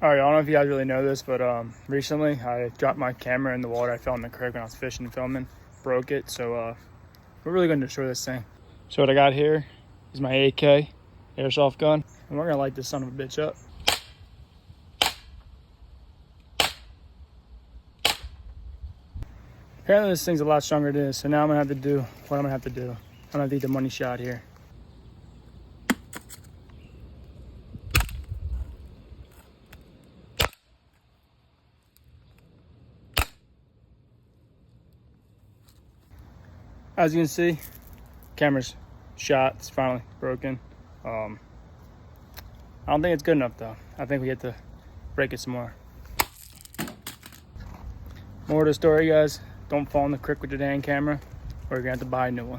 All right, I don't know if you guys really know this, but recently I dropped my camera in the water. I fell in the creek when I was fishing and filming, broke it. So we're really going to destroy this thing. So what I got here is my AK airsoft gun, and we're going to light this son of a bitch up. Apparently this thing's a lot stronger than this, so now I'm going to have to do what I'm going to have to do. I'm going to have to eat the money shot here. As you can see, camera's shot. It's finally broken. I don't think it's good enough though. I think we have to break it some more. More to the story, guys. Don't fall in the creek with your dang camera, or you're gonna have to buy a new one.